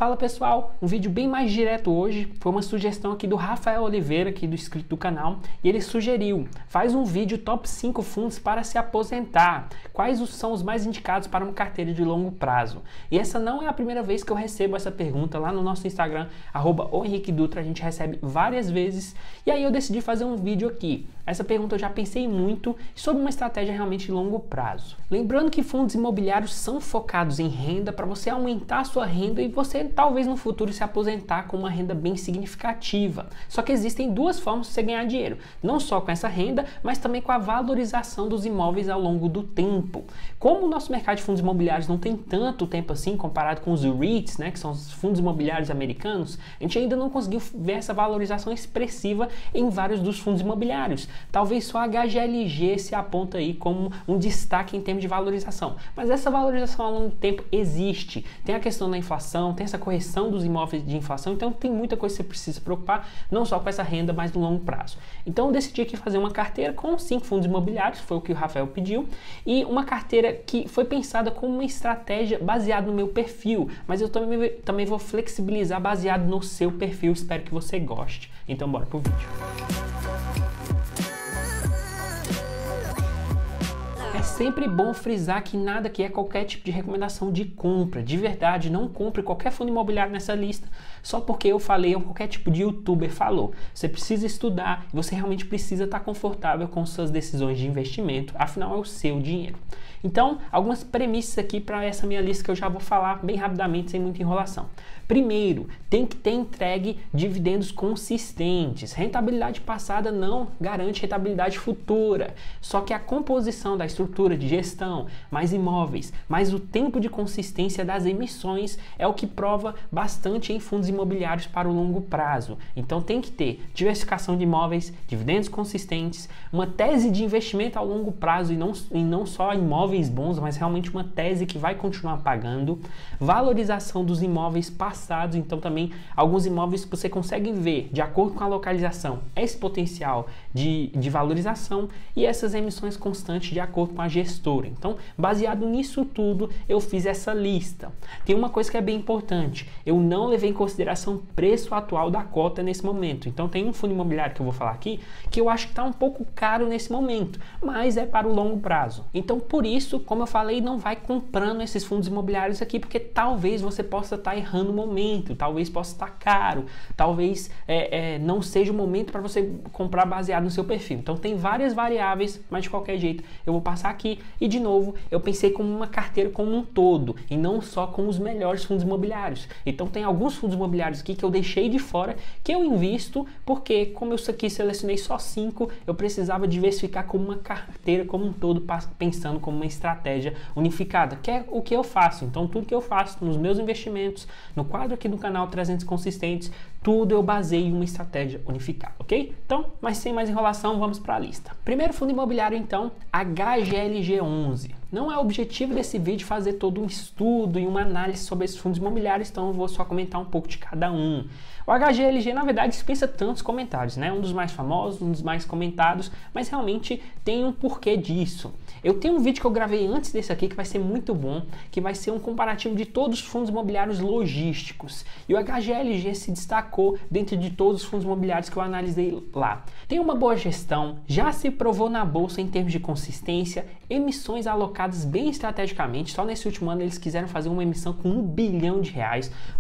Fala pessoal, um vídeo bem mais direto hoje, foi uma sugestão aqui do Rafael Oliveira, aqui do inscrito do canal, e ele sugeriu, faz um vídeo top 5 fundos para se aposentar, quais são os mais indicados para uma carteira de longo prazo. E essa não é a primeira vez que eu recebo essa pergunta lá no nosso Instagram, @ohenriquedutra, a gente recebe várias vezes, e aí eu decidi fazer um vídeo aqui. Essa pergunta eu já pensei muito sobre uma estratégia realmente de longo prazo. Lembrando que fundos imobiliários são focados em renda para você aumentar a sua renda e você talvez no futuro se aposentar com uma renda bem significativa. Só que existem duas formas de você ganhar dinheiro, não só com essa renda, mas também com a valorização dos imóveis ao longo do tempo. Como o nosso mercado de fundos imobiliários não tem tanto tempo assim comparado com os REITs, né, que são os fundos imobiliários americanos, a gente ainda não conseguiu ver essa valorização expressiva em vários dos fundos imobiliários. Talvez só a HGLG se aponta aí como um destaque em termos de valorização, mas essa valorização ao longo do tempo existe. Tem a questão da inflação, tem essa correção dos imóveis de inflação, então tem muita coisa que você precisa se preocupar, não só com essa renda, mas no longo prazo. Então eu decidi aqui fazer uma carteira com 5 fundos imobiliários, foi o que o Rafael pediu, e uma carteira que foi pensada como uma estratégia baseada no meu perfil, mas eu também vou flexibilizar baseado no seu perfil, espero que você goste. Então bora pro vídeo. É sempre bom frisar que nada aqui é qualquer tipo de recomendação de compra. De verdade, não compre qualquer fundo imobiliário nessa lista só porque eu falei ou qualquer tipo de youtuber falou. Você precisa estudar e você realmente precisa estar confortável com suas decisões de investimento, afinal é o seu dinheiro. Então, algumas premissas aqui para essa minha lista que eu já vou falar bem rapidamente, sem muita enrolação. Primeiro, tem que ter entregue dividendos consistentes. Rentabilidade passada não garante rentabilidade futura. Só que a composição da estrutura de gestão, mais imóveis, mais o tempo de consistência das emissões é o que prova bastante em fundos imobiliários para o longo prazo. Então tem que ter diversificação de imóveis, dividendos consistentes, uma tese de investimento a longo prazo e não só imóveis bons, mas realmente uma tese que vai continuar pagando, valorização dos imóveis passados, então também alguns imóveis que você consegue ver, de acordo com a localização, esse potencial de valorização e essas emissões constantes de acordo com a gestora. Então, baseado nisso tudo, eu fiz essa lista. Tem uma coisa que é bem importante, eu não levei em consideração o preço atual da cota nesse momento. Então, tem um fundo imobiliário que eu vou falar aqui, que eu acho que está um pouco caro nesse momento, mas é para o longo prazo. Então, por isso, como eu falei, não vai comprando esses fundos imobiliários aqui, porque talvez você possa estar errando o momento, talvez possa estar caro, talvez não seja o momento para você comprar baseado no seu perfil. Então, tem várias variáveis, mas de qualquer jeito, eu vou passar aqui e, de novo, eu pensei como uma carteira como um todo e não só com os melhores fundos imobiliários. Então, tem alguns fundos imobiliários aqui que eu deixei de fora, que eu invisto, porque como eu aqui selecionei só 5, eu precisava diversificar como uma carteira como um todo, pensando como uma estratégia unificada, que é o que eu faço. Então, tudo que eu faço nos meus investimentos, no quadro aqui do canal 300 Consistentes, tudo eu baseio em uma estratégia unificada, ok? Então, mas sem mais enrolação, vamos para a lista. Primeiro fundo imobiliário, então, HGLG11. Não é o objetivo desse vídeo fazer todo um estudo e uma análise sobre esses fundos imobiliários, então eu vou só comentar um pouco de cada um. O HGLG, na verdade, dispensa tantos comentários, né? Um dos mais famosos, um dos mais comentados, mas realmente tem um porquê disso. Eu tenho um vídeo que eu gravei antes desse aqui, que vai ser muito bom, que vai ser um comparativo de todos os fundos imobiliários logísticos. E o HGLG se destacou dentro de todos os fundos imobiliários que eu analisei lá. Tem uma boa gestão, já se provou na bolsa em termos de consistência, emissões alocadas bem estrategicamente. Só nesse último ano eles quiseram fazer uma emissão com R$1 bilhão,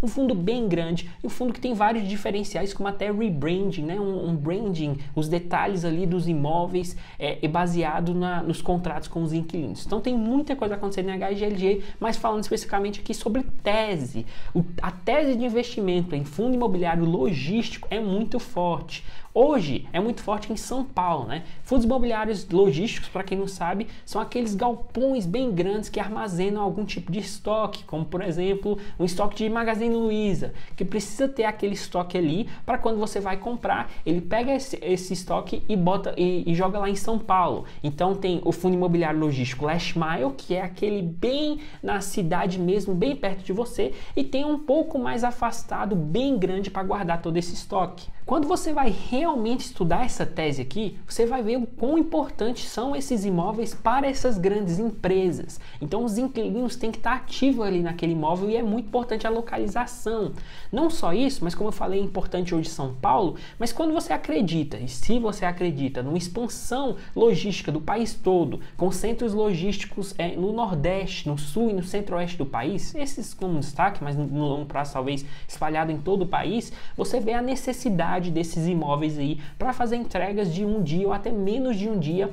um fundo bem grande, e um fundo que tem vários diferenciais, como até rebranding, né? Um branding, os detalhes ali dos imóveis baseado nos contratos com os inquilinos. Então tem muita coisa acontecendo em HGLG, mas falando especificamente aqui sobre tese. A tese de investimento em fundo imobiliário logístico é muito forte. Hoje é muito forte em São Paulo, né? Fundos imobiliários logísticos, para quem não sabe, são aqueles galpões bem grandes que armazenam algum tipo de estoque, como por exemplo, um estoque de Magazine Luiza, que precisa ter aquele estoque ali para quando você vai comprar, ele pega esse estoque e bota e joga lá em São Paulo. Então tem o fundo imobiliário logístico Last Mile, que é aquele bem na cidade mesmo, bem perto de você, e tem um pouco mais afastado, bem grande para guardar todo esse estoque. Quando você vai realmente estudar essa tese aqui, você vai ver o quão importantes são esses imóveis para essas grandes empresas. Então os inquilinos têm que estar ativos ali naquele imóvel e é muito importante a localização. Não só isso, mas como eu falei, é importante hoje São Paulo, mas quando você acredita, e se você acredita numa expansão logística do país todo, com centros logísticos no Nordeste, no Sul e no Centro-Oeste do país, esses como destaque, mas no longo prazo talvez espalhado em todo o país, você vê a necessidade desses imóveis aí para fazer entregas de um dia ou até menos de um dia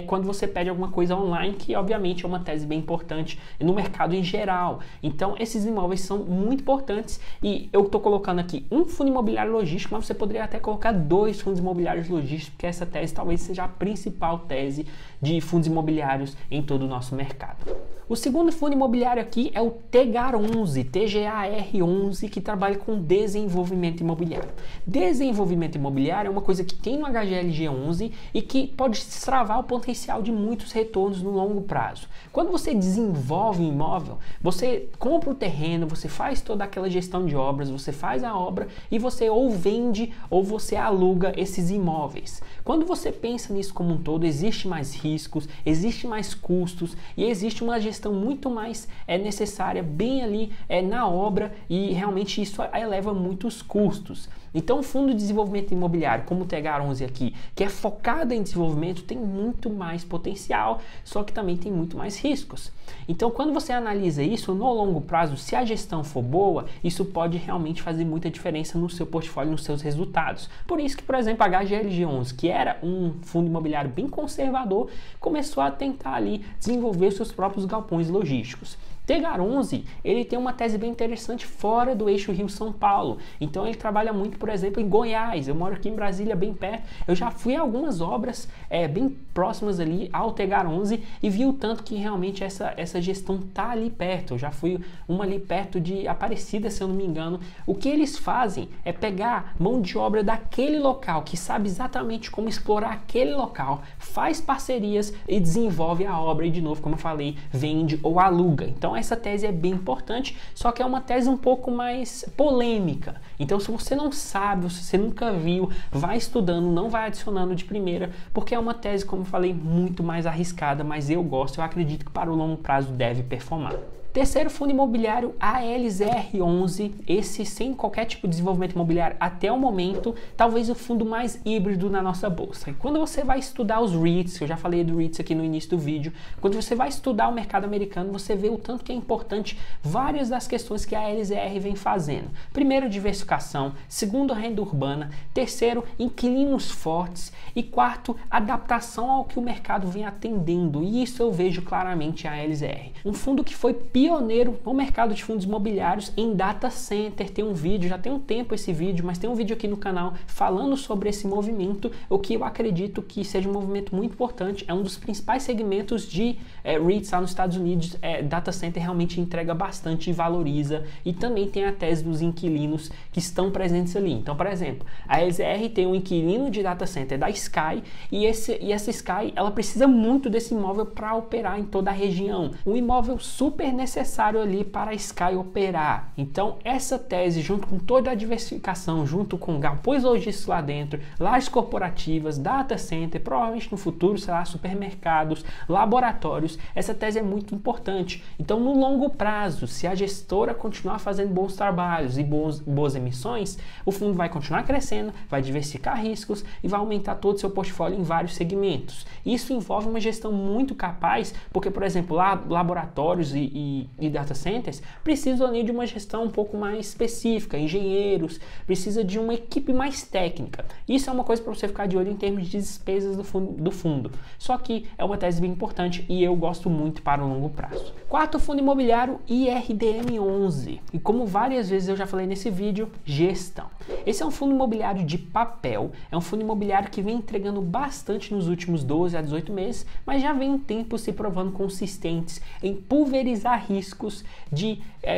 quando você pede alguma coisa online, que obviamente é uma tese bem importante no mercado em geral. Então esses imóveis são muito importantes e eu estou colocando aqui um fundo imobiliário logístico, mas você poderia até colocar 2 fundos imobiliários logísticos, porque essa tese talvez seja a principal tese de fundos imobiliários em todo o nosso mercado. O segundo fundo imobiliário aqui é o TGAR11, TGAR11, que trabalha com desenvolvimento imobiliário. Desenvolvimento imobiliário é uma coisa que tem no HGLG11 e que pode destravar o potencial de muitos retornos no longo prazo. Quando você desenvolve um imóvel, você compra o terreno, você faz toda aquela gestão de obras, você faz a obra e você ou vende ou você aluga esses imóveis. Quando você pensa nisso como um todo, existe mais riscos, existe mais custos e existe uma gestão muito mais necessária bem ali na obra e realmente isso eleva muitos custos. Então o Fundo de Desenvolvimento Imobiliário, como o TGAR11 aqui, que é focado em desenvolvimento, tem muito mais potencial, só que também tem muito mais riscos. Então quando você analisa isso, no longo prazo, se a gestão for boa, isso pode realmente fazer muita diferença no seu portfólio, nos seus resultados. Por isso que, por exemplo, a HGLG11, que era um fundo imobiliário bem conservador, começou a tentar ali desenvolver seus próprios galpões logísticos. TGAR11, ele tem uma tese bem interessante fora do eixo Rio-São Paulo. Então ele trabalha muito, por exemplo, em Goiás. Eu moro aqui em Brasília, bem perto. Eu já fui a algumas obras bem próximas ali ao TGAR11 e vi o tanto que realmente essa gestão tá ali perto. Eu já fui uma ali perto de Aparecida, se eu não me engano. O que eles fazem é pegar mão de obra daquele local, que sabe exatamente como explorar aquele local, faz parcerias e desenvolve a obra e, de novo, como eu falei, vende ou aluga. Então essa tese é bem importante, só que é uma tese um pouco mais polêmica. Então se você não sabe, se você nunca viu, vai estudando, não vai adicionando de primeira, porque é uma tese, como eu falei, muito mais arriscada, mas eu gosto, eu acredito que para o longo prazo deve performar. Terceiro fundo imobiliário, ALZR11, esse sem qualquer tipo de desenvolvimento imobiliário até o momento, talvez o fundo mais híbrido na nossa bolsa. E quando você vai estudar os REITs, eu já falei do REITs aqui no início do vídeo, quando você vai estudar o mercado americano, você vê o tanto que é importante várias das questões que a ALZR vem fazendo. Primeiro, diversificação. Segundo, renda urbana. Terceiro, inquilinos fortes. E quarto, adaptação ao que o mercado vem atendendo. E isso eu vejo claramente a ALZR. Um fundo que foi pioneiro no mercado de fundos imobiliários em data center. Tem um vídeo, já tem um tempo esse vídeo, mas tem um vídeo aqui no canal falando sobre esse movimento, o que eu acredito que seja um movimento muito importante. É um dos principais segmentos de REITs lá nos Estados Unidos. Data center realmente entrega bastante e valoriza, e também tem a tese dos inquilinos que estão presentes ali. Então, por exemplo, a LZR tem um inquilino de data center da Sky e essa Sky, ela precisa muito desse imóvel para operar em toda a região. Um imóvel super necessário ali para a Sky operar. Então essa tese, junto com toda a diversificação, junto com galpões logísticos lá dentro, lajes corporativas, data center, provavelmente no futuro, sei lá, supermercados, laboratórios, essa tese é muito importante. Então no longo prazo, se a gestora continuar fazendo bons trabalhos e boas emissões, o fundo vai continuar crescendo, vai diversificar riscos e vai aumentar todo o seu portfólio em vários segmentos. Isso envolve uma gestão muito capaz, porque, por exemplo, laboratórios e data centers precisam ali de uma gestão um pouco mais específica, engenheiros, precisa de uma equipe mais técnica. Isso é uma coisa para você ficar de olho em termos de despesas do fundo. Só que é uma tese bem importante e eu gosto muito para o longo prazo. Quarto fundo imobiliário, IRDM11. E como várias vezes eu já falei nesse vídeo, gestão. Esse é um fundo imobiliário de papel, é um fundo imobiliário que vem entregando bastante nos últimos 12 a 18 meses, mas já vem um tempo se provando consistentes em pulverizar riscos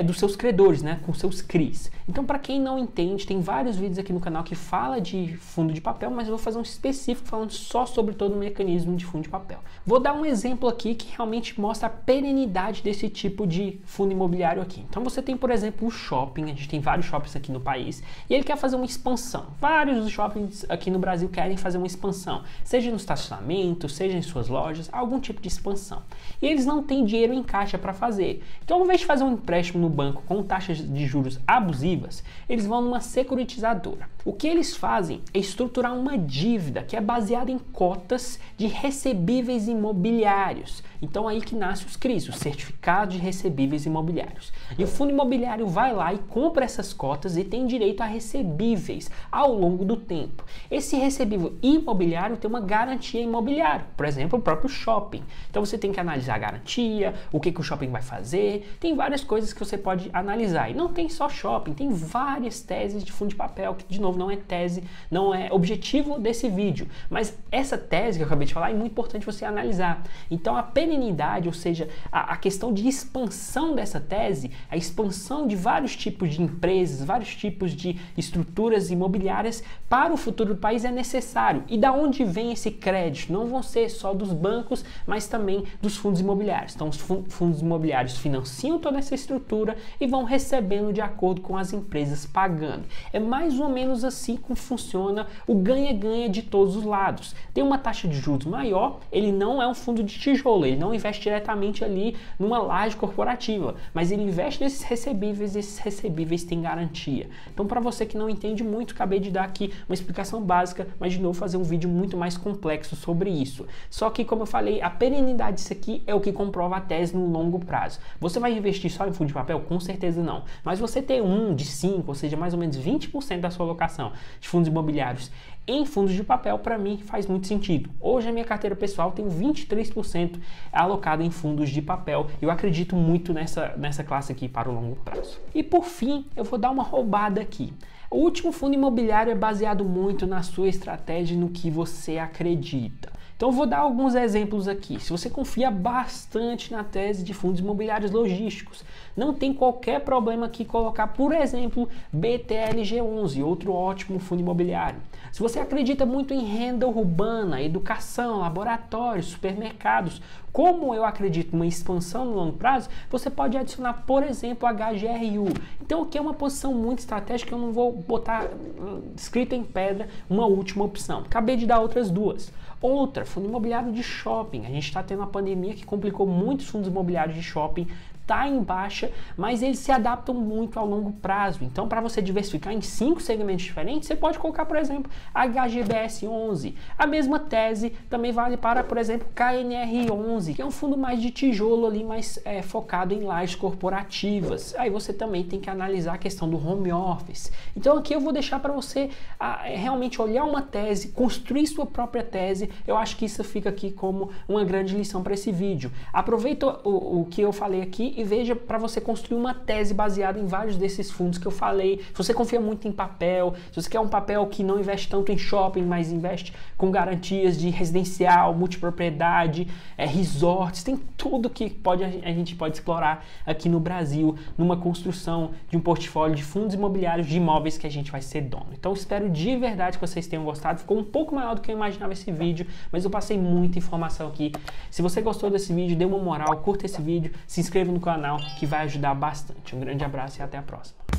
dos seus credores, né, com seus CRIs. Então, para quem não entende, tem vários vídeos aqui no canal que fala de fundo de papel, mas eu vou fazer um específico falando só sobre todo o mecanismo de fundo de papel. Vou dar um exemplo aqui que realmente mostra a perenidade parte desse tipo de fundo imobiliário aqui. Então você tem, por exemplo, o shopping, a gente tem vários shoppings aqui no país, e ele quer fazer uma expansão. Vários dos shoppings aqui no Brasil querem fazer uma expansão, seja no estacionamento, seja em suas lojas, algum tipo de expansão. E eles não têm dinheiro em caixa para fazer. Então, ao invés de fazer um empréstimo no banco com taxas de juros abusivas, eles vão numa securitizadora. O que eles fazem é estruturar uma dívida que é baseada em cotas de recebíveis imobiliários. Então aí que nasce os CRIs, os certificados de recebíveis imobiliários. E o fundo imobiliário vai lá e compra essas cotas e tem direito a recebíveis ao longo do tempo. Esse recebível imobiliário tem uma garantia imobiliária, por exemplo, o próprio shopping. Então você tem que analisar a garantia, o que o shopping vai fazer, tem várias coisas que você pode analisar. E não tem só shopping, tem várias teses de fundo de papel, que de novo não é tese, não é objetivo desse vídeo. Mas essa tese que eu acabei de falar é muito importante você analisar. Então a perenidade, ou seja, a questão de expansão dessa tese, a expansão de vários tipos de empresas, vários tipos de estruturas imobiliárias para o futuro do país é necessário. E da onde vem esse crédito? Não vão ser só dos bancos, mas também dos fundos imobiliários. Então os fundos imobiliários financiam toda essa estrutura e vão recebendo de acordo com as empresas pagando. É mais ou menos assim como funciona o ganha-ganha de todos os lados. Tem uma taxa de juros maior, ele não é um fundo de tijolo, ele não investe diretamente ali numa laje corporativa, mas ele investe nesses recebíveis, e esses recebíveis têm garantia. Então, para você que não entende muito, acabei de dar aqui uma explicação básica, mas de novo fazer um vídeo muito mais complexo sobre isso. Só que, como eu falei, a perenidade disso aqui é o que comprova a tese no longo prazo. Você vai investir só em fundo de papel? Com certeza não. Mas você ter um de 5, ou seja, mais ou menos 20% da sua alocação de fundos imobiliários em fundos de papel, para mim faz muito sentido. Hoje a minha carteira pessoal tem 23% alocada em fundos de papel. Eu acredito muito nessa classe aqui para o longo prazo. E por fim, eu vou dar uma roubada aqui. O último fundo imobiliário é baseado muito na sua estratégia e no que você acredita. Então eu vou dar alguns exemplos aqui. Se você confia bastante na tese de fundos imobiliários logísticos, não tem qualquer problema aqui colocar, por exemplo, BTLG11, outro ótimo fundo imobiliário. Se você acredita muito em renda urbana, educação, laboratórios, supermercados, como eu acredito numa expansão no longo prazo, você pode adicionar, por exemplo, HGRU. Então aqui é uma posição muito estratégica, eu não vou botar escrita em pedra uma última opção. Acabei de dar outras duas. Outra, fundo imobiliário de shopping. A gente está tendo uma pandemia que complicou muitos fundos imobiliários de shopping, está em baixa, mas eles se adaptam muito ao longo prazo. Então, para você diversificar em 5 segmentos diferentes, você pode colocar, por exemplo, HGBS11. A mesma tese também vale para, por exemplo, KNR11, que é um fundo mais de tijolo ali, mais focado em lajes corporativas. Aí você também tem que analisar a questão do home office. Então, aqui eu vou deixar para você realmente olhar uma tese, construir sua própria tese. Eu acho que isso fica aqui como uma grande lição para esse vídeo. Aproveita o que eu falei aqui e veja para você construir uma tese baseada em vários desses fundos que eu falei. Se você confia muito em papel, se você quer um papel que não investe tanto em shopping, mas investe com garantias de residencial, multipropriedade, resorts, tem tudo que a gente pode explorar aqui no Brasil, numa construção de um portfólio de fundos imobiliários de imóveis que a gente vai ser dono. Então espero de verdade que vocês tenham gostado. Ficou um pouco maior do que eu imaginava esse vídeo, mas eu passei muita informação aqui. Se você gostou desse vídeo, dê uma moral, curta esse vídeo, se inscreva no canal que vai ajudar bastante. Um grande abraço e até a próxima.